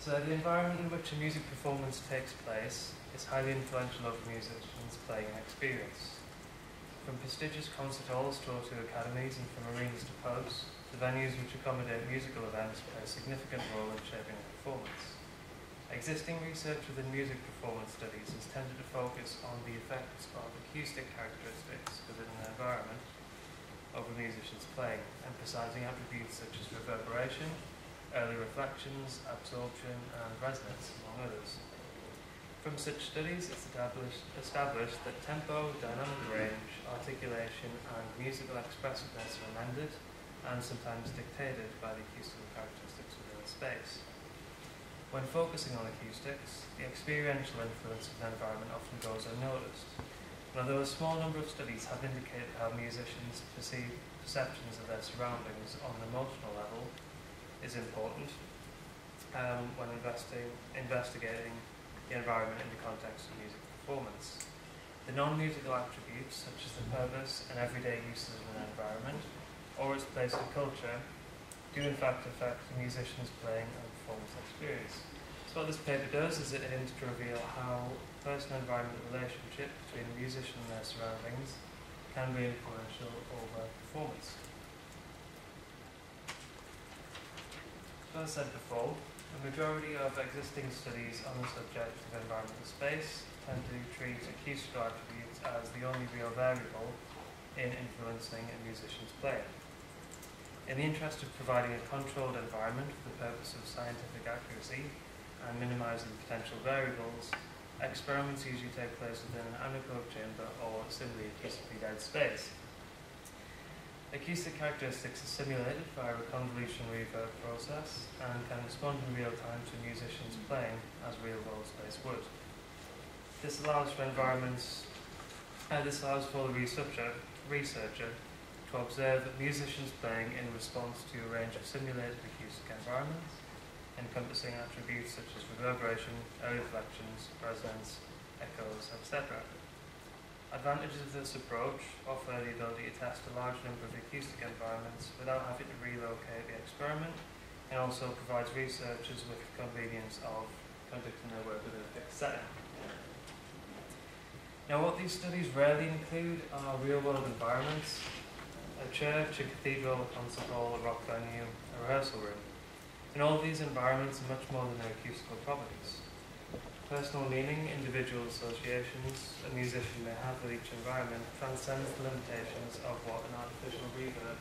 So the environment in which a music performance takes place is highly influential over musicians' playing experience. From prestigious concert halls to academies and from arenas to pubs, the venues which accommodate musical events play a significant role in shaping a performance. Existing research within music performance studies has tended to focus on the effects of acoustic characteristics within an environment over musicians' playing, emphasizing attributes such as reverberation, early reflections, absorption, and resonance, among others. From such studies, it's established that tempo, dynamic range, articulation, and musical expressiveness are amended and sometimes dictated by the acoustical characteristics within a space. When focusing on acoustics, the experiential influence of the environment often goes unnoticed. And although a small number of studies have indicated how musicians perceive perceptions of their surroundings on an emotional level is important when investigating the environment in the context of music performance. The non-musical attributes, such as the purpose and everyday uses of an environment, or its place in culture, do in fact affect the musician's playing and performance experience. So what this paper does is it aims to reveal how person-environment relationship between a musician and their surroundings can be influential over performance. As I said before, the majority of existing studies on the subject of environmental space tend to treat acoustical attributes as the only real variable in influencing a musician's playing. In the interest of providing a controlled environment for the purpose of scientific accuracy and minimizing potential variables, experiments usually take place within an anechoic chamber or simply acoustically dead space. Acoustic characteristics are simulated via a convolution reverb process and can respond in real time to musicians playing as real-world space would. This allows for the researcher to observe musicians playing in response to a range of simulated acoustic environments, encompassing attributes such as reverberation, early reflections, resonance, echoes, etc. Advantages of this approach offer the ability to test a large number of acoustic environments without having to relocate the experiment, and also provides researchers with the convenience of conducting their work within a fixed setting. Now, what these studies rarely include are real-world environments: a church, a cathedral, a concert hall, a rock venue, a rehearsal room. In all of these environments are much more than their acoustical properties. Personal meaning, individual associations a musician may have with each environment transcends the limitations of what an artificial reverb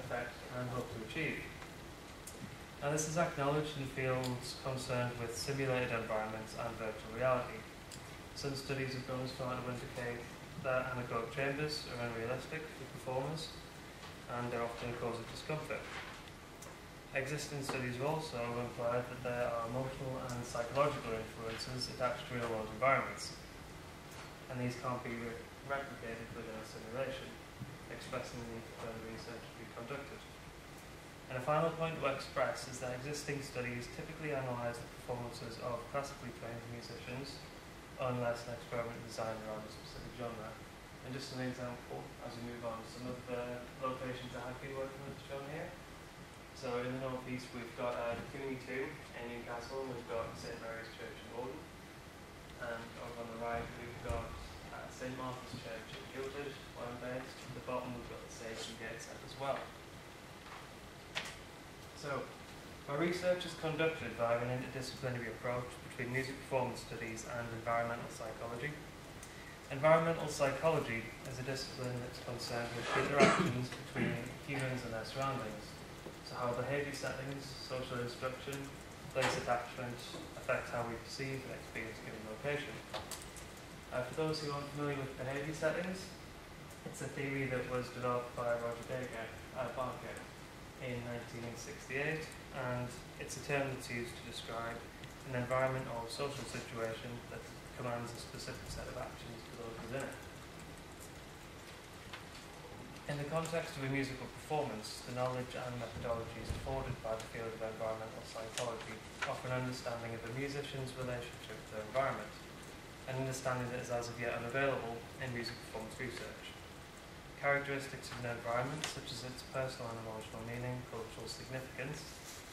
effect can hope to achieve. Now, this is acknowledged in fields concerned with simulated environments and virtual reality. Some studies have gone as far to indicate that anechoic chambers are unrealistic for performers and they often cause discomfort. Existing studies have also implied that there are emotional and psychological influences attached to real-world environments, and these can't be replicated within a simulation, expressing the need for further research to be conducted. And a final point to express is that existing studies typically analyse the performances of classically trained musicians, unless an experiment is designed around a specific genre. And just an example, as we move on, some of the locations I have been working with shown here. So in the north east we've got the Cooney 2 in Newcastle, and we've got St Mary's Church in Walden. And over on the right we've got St Martha's Church in Guildford, where I'm based. At the bottom we've got the Station Gateshead as well. So our research is conducted via an interdisciplinary approach between music performance studies and environmental psychology. Environmental psychology is a discipline that's concerned with the interactions between humans and their surroundings. So how behaviour settings, social instruction, place attachment affect how we perceive and experience a given location. For those who aren't familiar with behaviour settings, it's a theory that was developed by Roger Barker in 1968, and it's a term that's used to describe an environment or social situation that commands a specific set of actions for those within it. In the context of a musical performance, the knowledge and methodologies afforded by the field of environmental psychology offer an understanding of a musician's relationship with their environment, an understanding that is as of yet unavailable in music performance research. characteristics of an environment, such as its personal and emotional meaning, cultural significance,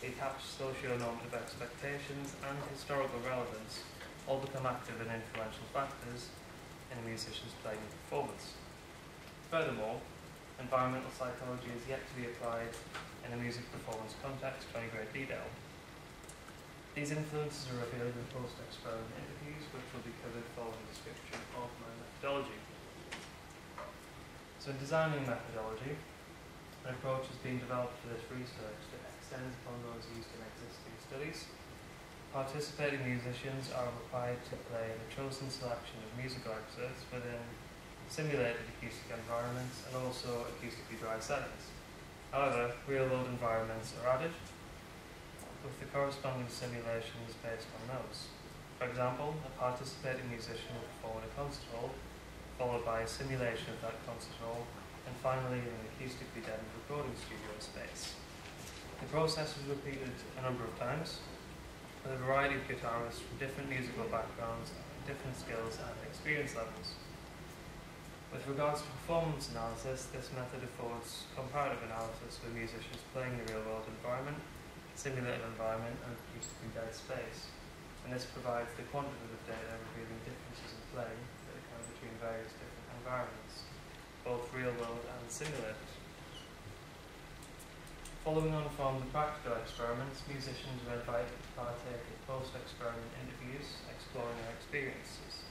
the attached socio-normative expectations, and historical relevance, all become active and influential factors in a musician's playing and performance. Furthermore, environmental psychology is yet to be applied in a music performance context to any great detail. These influences are revealed in post-experiment interviews, which will be covered following a description of my methodology. So in designing methodology, an approach has been developed for this research that extends upon those used in existing studies. Participating musicians are required to play in a chosen selection of musical excerpts within simulated acoustic environments and also acoustically dry settings. However, real-world environments are added, with the corresponding simulations based on those. For example, a participating musician will perform in a concert hall, followed by a simulation of that concert hall, and finally in an acoustically deadened recording studio space. The process is repeated a number of times, with a variety of guitarists from different musical backgrounds, different skills and experience levels. With regards to performance analysis, this method affords comparative analysis with musicians playing in the real-world environment, simulated environment, and acoustically dead space. And this provides the quantitative data revealing differences in playing that occur between various different environments, both real-world and simulated. Following on from the practical experiments, musicians are invited to partake in post-experiment interviews exploring their experiences.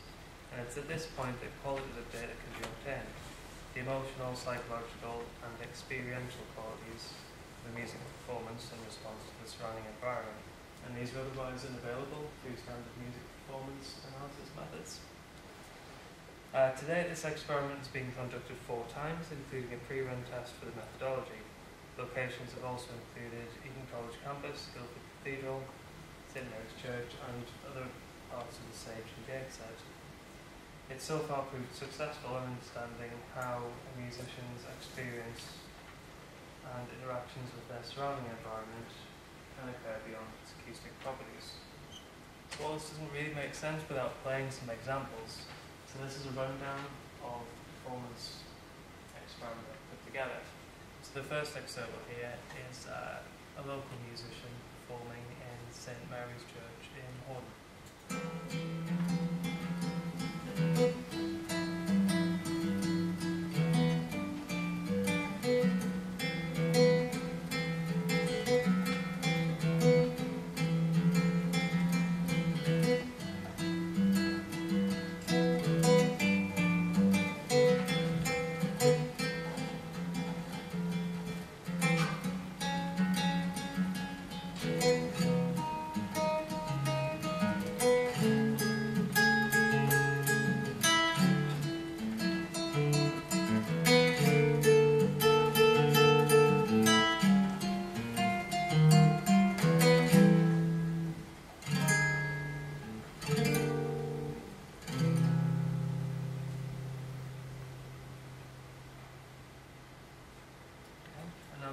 And it's at this point that qualitative data can be obtained. The emotional, psychological, and experiential qualities of the music performance in response to the surrounding environment. And these are otherwise unavailable through standard music performance analysis methods. To date, this experiment has been conducted 4 times, including a pre-run test for the methodology. Locations have also included Eton College campus, Guildford Cathedral, St Mary's Church, and other parts of the Sage and Gateshead. It's so far proved successful in understanding how a musician's experience and interactions with their surrounding environment can occur beyond its acoustic properties. So while this doesn't really make sense without playing some examples, so this is a rundown of the performance experiment I've put together. So the first excerpt we'll hear is a local musician performing in St Mary's Church in Horton.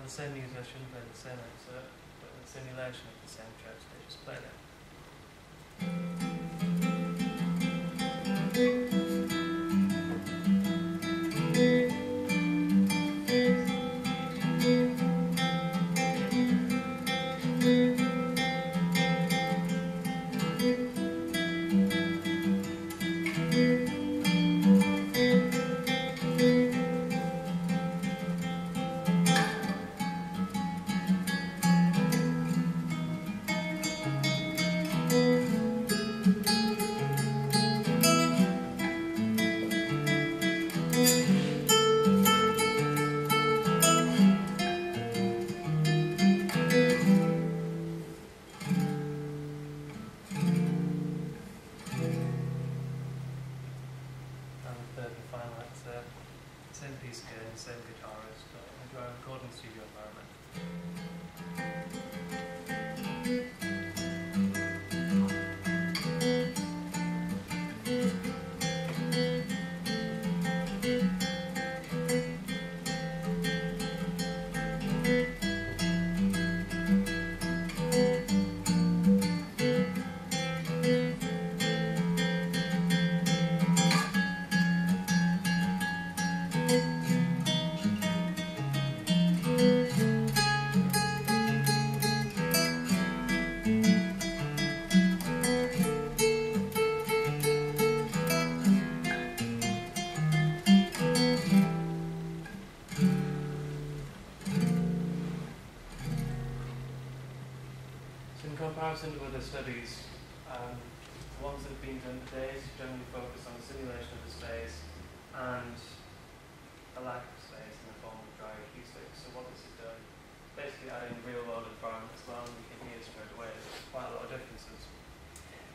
The same musician played the same excerpt, but in a simulation of the same church they just played it. comparison to other studies, the ones that have been done to date generally focus on the simulation of the space and a lack of space in the form of dry acoustics. So what this has done, basically adding real-world environment as well, and we can hear straight away there's quite a lot of differences.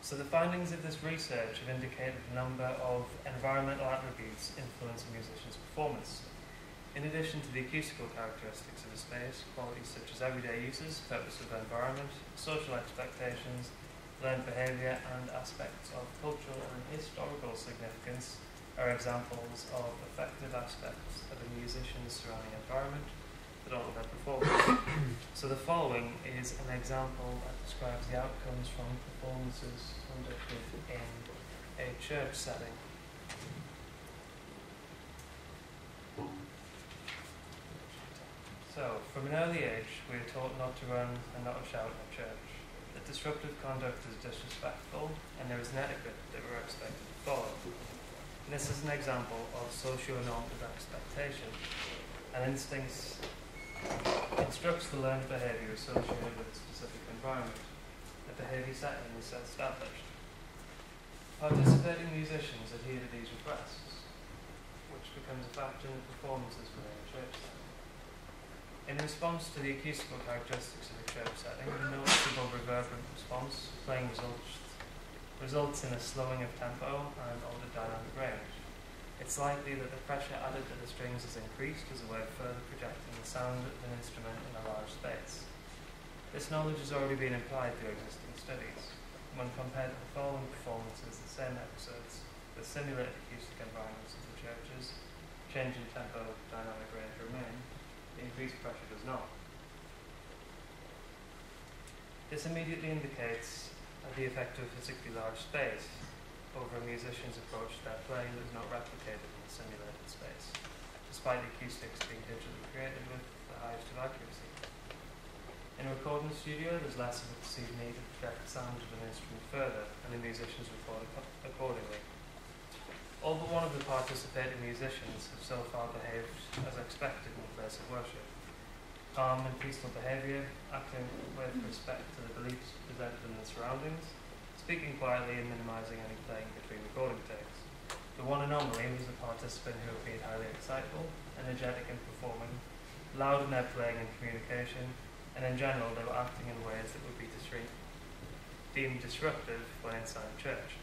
So the findings of this research have indicated a number of environmental attributes influence a musician's performance. In addition to the acoustical characteristics of the space, qualities such as everyday uses, purpose of the environment, social expectations, learned behaviour, and aspects of cultural and historical significance are examples of effective aspects of a musician's surrounding environment that alter their performance. So the following is an example that describes the outcomes from performances conducted in a church setting. So, from an early age, we are taught not to run and not to shout in a church, that disruptive conduct is disrespectful, and there is an etiquette that we're expected to follow. And this is an example of socio-normative expectation. An instinct instructs the learned behaviour associated with a specific environment. A behaviour setting is established. Participating musicians adhere to these requests, which becomes a factor in the performances within a church setting. In response to the acoustical characteristics of a church setting, a noticeable reverberant response playing results in a slowing of tempo and altered dynamic range. It's likely that the pressure added to the strings is increased as a way of further projecting the sound of an instrument in a large space. This knowledge has already been applied to existing studies. When compared to the following performances, the same episodes, the simulated acoustic environments of the churches, change in tempo, dynamic range remain, the increased pressure does not. This immediately indicates the effect of a physically large space over a musician's approach to their playing that is not replicated in the simulated space, despite the acoustics being digitally created with the highest of accuracy. In a recording studio, there's less of a perceived need to project the sound of an instrument further, and the musicians record accordingly. All but one of the participating musicians have so far behaved as expected in the place of worship. Calm and peaceful behaviour, acting with respect to the beliefs presented in the surroundings, speaking quietly and minimising any playing between recording takes. The one anomaly was a participant who appeared highly excitable, energetic in performing, loud in their playing and communication, and in general they were acting in ways that would be deemed disruptive when inside church.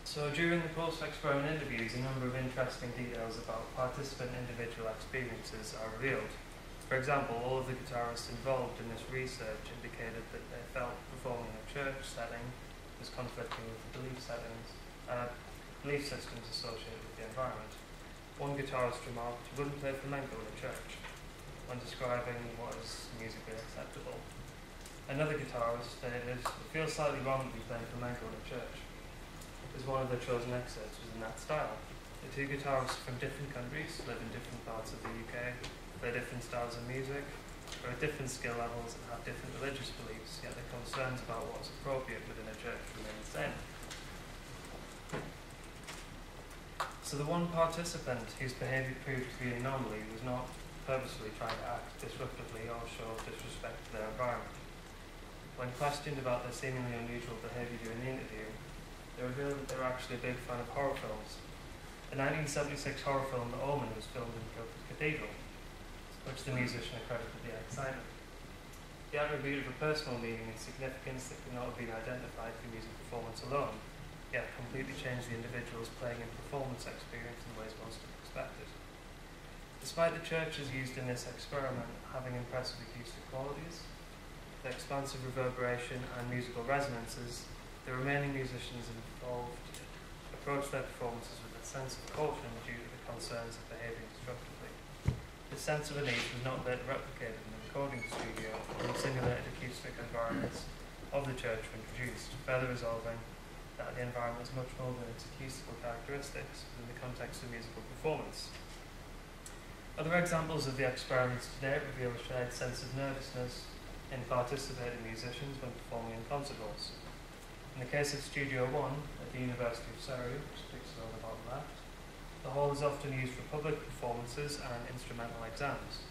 So during the post-experiment interviews, a number of interesting details about participant individual experiences are revealed. For example, all of the guitarists involved in this research indicated that they felt performing in a church setting was conflicting with the belief systems associated with the environment. One guitarist remarked he wouldn't play flamenco in a church when describing what is musically acceptable. Another guitarist stated, "It feels slightly wrong to be playing flamenco in a church," as one of their chosen excerpts was in that style. The two guitarists from different countries live in different parts of the UK, play different styles of music, are at different skill levels and have different religious beliefs, yet their concerns about what's appropriate within a church remain the same. So the one participant whose behaviour proved to be an anomaly was not purposefully trying to act disruptively or show disrespect to their environment. When questioned about their seemingly unusual behaviour during the interview, they revealed that they were actually a big fan of horror films. The 1976 horror film The Omen was filmed in Guildford Cathedral, which the musician accredited the excitement. The attribute of a personal meaning and significance that could not have been identified through music performance alone, yet completely changed the individual's playing and performance experience in ways most expected. Despite the churches used in this experiment having impressive acoustic qualities, the expansive reverberation and musical resonances, the remaining musicians involved approached their performances with a sense of caution due to the concerns of behaving disruptively. This sense of unease was not later replicated in the recording studio when simulated acoustic environments of the church were introduced, further resolving that the environment is much more than its acoustical characteristics within the context of musical performance. Other examples of the experiments today reveal a shared sense of nervousness in participating musicians when performing in concert halls. In the case of Studio 1 at the University of Surrey, which depicted on the bottom left, the hall is often used for public performances and instrumental exams.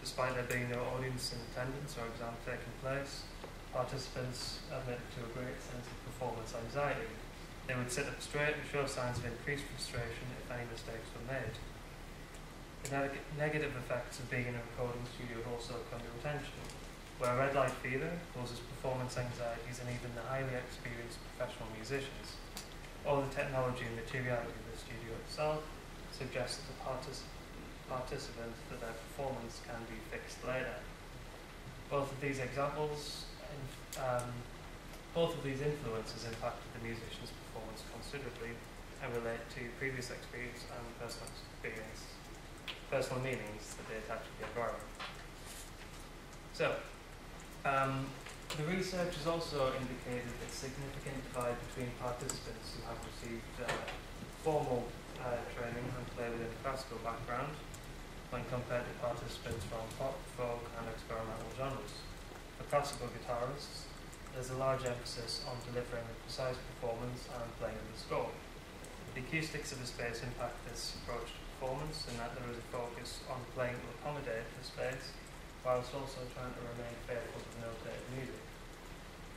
Despite there being no audience in attendance or exam taking place, participants admitted to a great sense of performance anxiety. They would sit up straight and show signs of increased frustration if any mistakes were made. The negative effects of being in a recording studio have also come to attention, where red light fever causes performance anxieties in even the highly experienced professional musicians. All the technology and materiality of the studio itself suggests to the participants that their performance can be fixed later. Both of these influences impacted the musician's performance considerably and relate to previous experience and personal meanings that they attach to the environment. So, the research has also indicated a significant divide between participants who have received formal training and play within a classical background when compared to participants from pop, folk and experimental genres. For classical guitarists, there's a large emphasis on delivering a precise performance and playing the score. The acoustics of the space impact this approach to performance in that there is a focus on playing to accommodate the space whilst also trying to remain faithful to the notated music.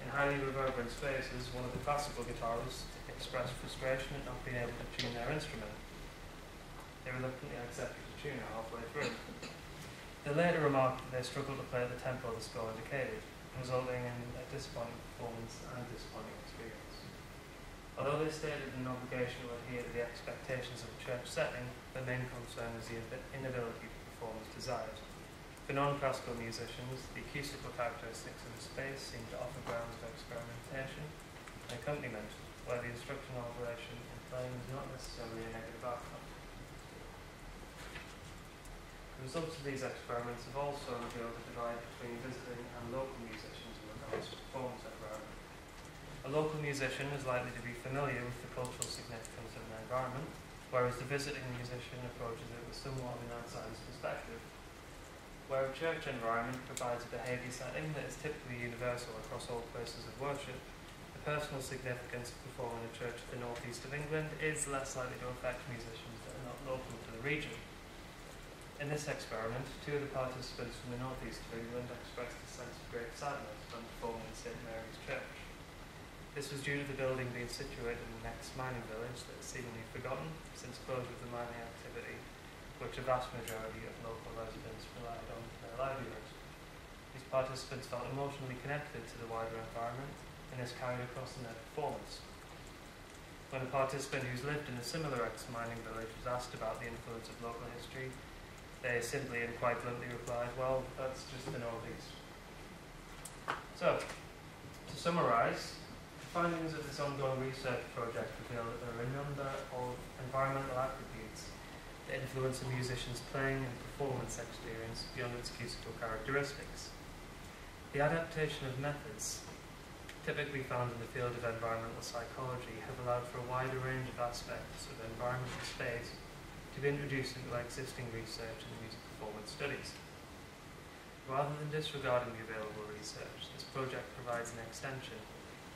In highly reverberant spaces, one of the classical guitarists expressed frustration at not being able to tune their instrument. They reluctantly accepted the tuner halfway through. They later remarked that they struggled to play at the tempo the score indicated, resulting in a disappointing performance and disappointing experience. Although they stated an obligation to adhere to the expectations of a church setting, their main concern is the inability to perform as desired. For non-classical musicians, the acoustical characteristics of the space seem to offer grounds for experimentation and accompaniment, where the instructional alteration in playing is not necessarily a negative outcome. The results of these experiments have also revealed a divide between visiting and local musicians in regards to performance environment. A local musician is likely to be familiar with the cultural significance of an environment, whereas the visiting musician approaches it with somewhat of an outsider's perspective. Where a church environment provides a behaviour setting that is typically universal across all places of worship, the personal significance of performing in a church in the northeast of England is less likely to affect musicians that are not local to the region. In this experiment, two of the participants from the northeast of England expressed a sense of great sadness when performing in St Mary's Church. This was due to the building being situated in the next mining village that is seemingly forgotten since closure of the mining activity, which a vast majority of local residents relied on for their livelihood. These participants felt emotionally connected to the wider environment, and this carried across in their performance. When a participant who's lived in a similar ex-mining village was asked about the influence of local history, they simply and quite bluntly replied, "Well, that's just the northeast." So, to summarise, the findings of this ongoing research project reveal that there are a number of environmental attributes that influence a musician's playing and performance experience beyond its acoustical characteristics. The adaptation of methods typically found in the field of environmental psychology have allowed for a wider range of aspects of environmental space to be introduced into existing research and music performance studies. Rather than disregarding the available research, this project provides an extension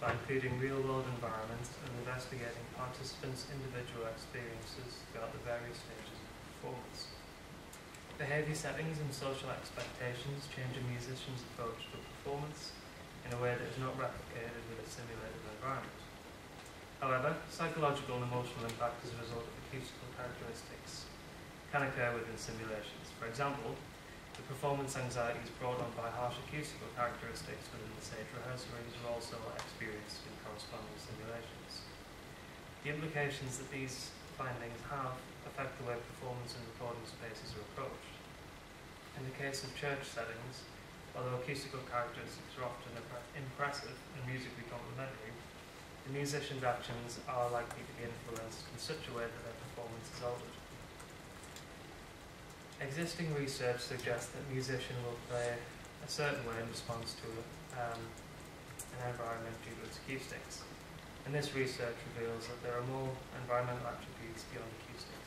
by including real-world environments and investigating participants' individual experiences throughout the various stages of performance. Behaviour settings and social expectations change a musician's approach to performance in a way that is not replicated with a simulated environment. However, psychological and emotional impact as a result of acoustical characteristics can occur within simulations. For example, the performance anxieties brought on by harsh acoustical characteristics within the stage rehearsaries are also experienced in corresponding simulations. The implications that these findings have affect the way performance and recording spaces are approached. In the case of church settings, although acoustical characteristics are often impressive and musically complementary, the musician's actions are likely to be influenced in such a way that their performance is altered. Existing research suggests that a musician will play a certain way in response to an environment due to its acoustics. And this research reveals that there are more environmental attributes beyond acoustics.